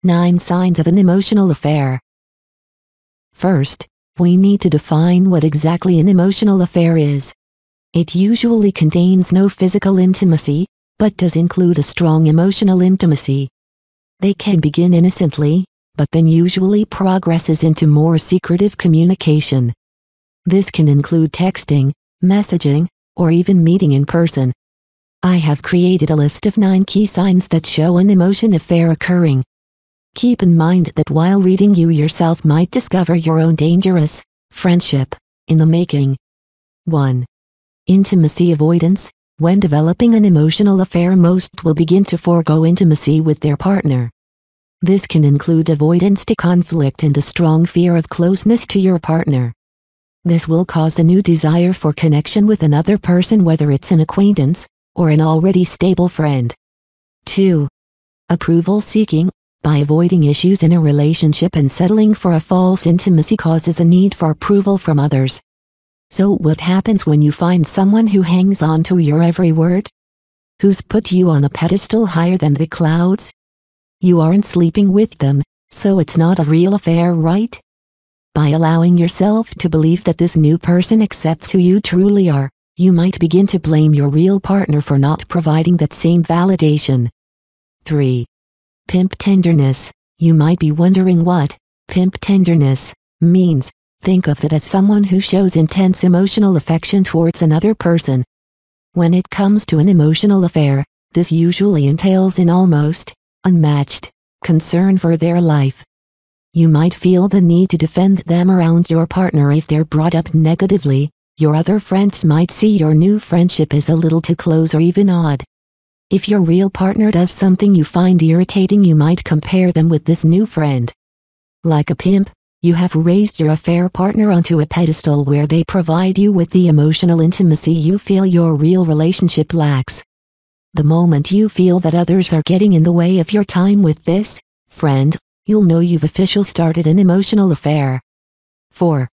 9 signs of an emotional affair. First, we need to define what exactly an emotional affair is. It usually contains no physical intimacy, but does include a strong emotional intimacy. They can begin innocently, but then usually progresses into more secretive communication. This can include texting, messaging, or even meeting in person. I have created a list of 9 key signs that show an emotion affair occurring. Keep in mind that while reading, you yourself might discover your own dangerous friendship in the making. 1. Intimacy avoidance. When developing an emotional affair, most will begin to forego intimacy with their partner. This can include avoidance to conflict and a strong fear of closeness to your partner. This will cause a new desire for connection with another person, whether it's an acquaintance or an already stable friend. 2. Approval seeking. By avoiding issues in a relationship and settling for a false intimacy causes a need for approval from others. So what happens when you find someone who hangs on to your every word? Who's put you on a pedestal higher than the clouds? You aren't sleeping with them, so it's not a real affair, right? By allowing yourself to believe that this new person accepts who you truly are, you might begin to blame your real partner for not providing that same validation. 3. Pimp tenderness. You might be wondering what pimp tenderness means. Think of it as someone who shows intense emotional affection towards another person. When it comes to an emotional affair, this usually entails an almost unmatched concern for their life. You might feel the need to defend them around your partner if they're brought up negatively. Your other friends might see your new friendship as a little too close or even odd. If your real partner does something you find irritating, you might compare them with this new friend. Like a pimp, you have raised your affair partner onto a pedestal where they provide you with the emotional intimacy you feel your real relationship lacks. The moment you feel that others are getting in the way of your time with this friend, you'll know you've officially started an emotional affair. 4.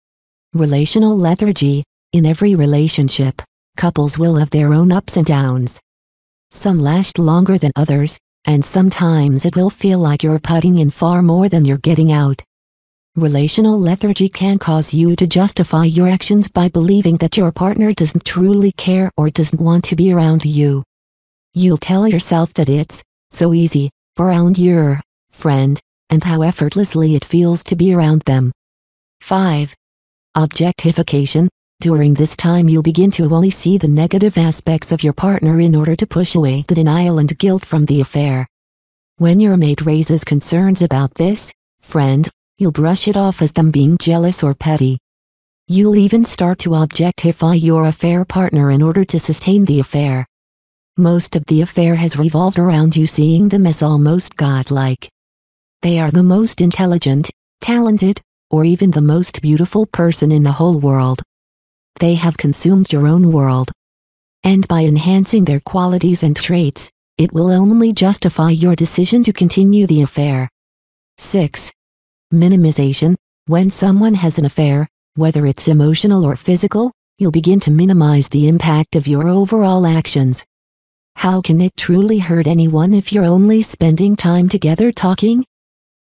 Relational lethargy. In every relationship, couples will have their own ups and downs. Some last longer than others, and sometimes it will feel like you're putting in far more than you're getting out. Relational lethargy can cause you to justify your actions by believing that your partner doesn't truly care or doesn't want to be around you. You'll tell yourself that it's so easy around your friend, and how effortlessly it feels to be around them. 5. Objectification. During this time, you'll begin to only see the negative aspects of your partner in order to push away the denial and guilt from the affair. When your mate raises concerns about this friend, you'll brush it off as them being jealous or petty. You'll even start to objectify your affair partner in order to sustain the affair. Most of the affair has revolved around you seeing them as almost godlike. They are the most intelligent, talented, or even the most beautiful person in the whole world. They have consumed your own world. And by enhancing their qualities and traits, it will only justify your decision to continue the affair. 6. Minimization. When someone has an affair, whether it's emotional or physical, you'll begin to minimize the impact of your overall actions. How can it truly hurt anyone if you're only spending time together talking?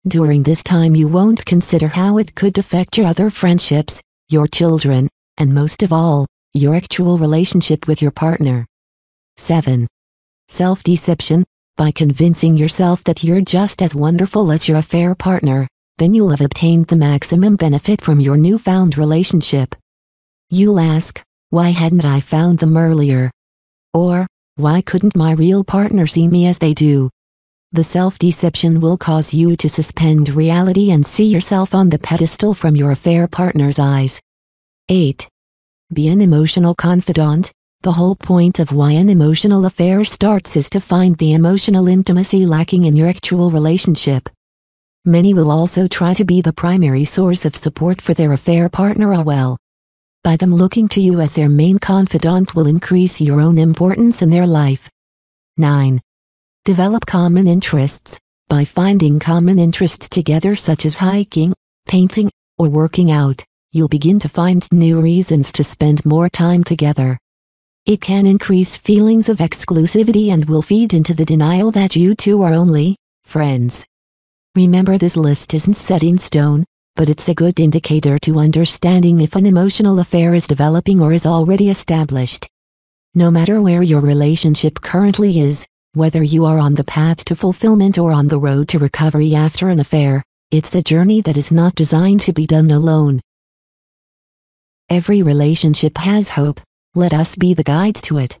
During this time, you won't consider how it could affect your other friendships, your children, and most of all, your actual relationship with your partner. 7. Self-deception. By convincing yourself that you're just as wonderful as your affair partner, then you'll have obtained the maximum benefit from your newfound relationship. You'll ask, why hadn't I found them earlier? Or, why couldn't my real partner see me as they do? The self-deception will cause you to suspend reality and see yourself on the pedestal from your affair partner's eyes. 8. Be an emotional confidant. The whole point of why an emotional affair starts is to find the emotional intimacy lacking in your actual relationship. Many will also try to be the primary source of support for their affair partner. By them looking to you as their main confidant will increase your own importance in their life. 9. Develop common interests. By finding common interests together such as hiking, painting, or working out, you'll begin to find new reasons to spend more time together. It can increase feelings of exclusivity and will feed into the denial that you two are only friends. Remember, this list isn't set in stone, but it's a good indicator to understanding if an emotional affair is developing or is already established. No matter where your relationship currently is, whether you are on the path to fulfillment or on the road to recovery after an affair, it's a journey that is not designed to be done alone. Every relationship has hope. Let us be the guides to it.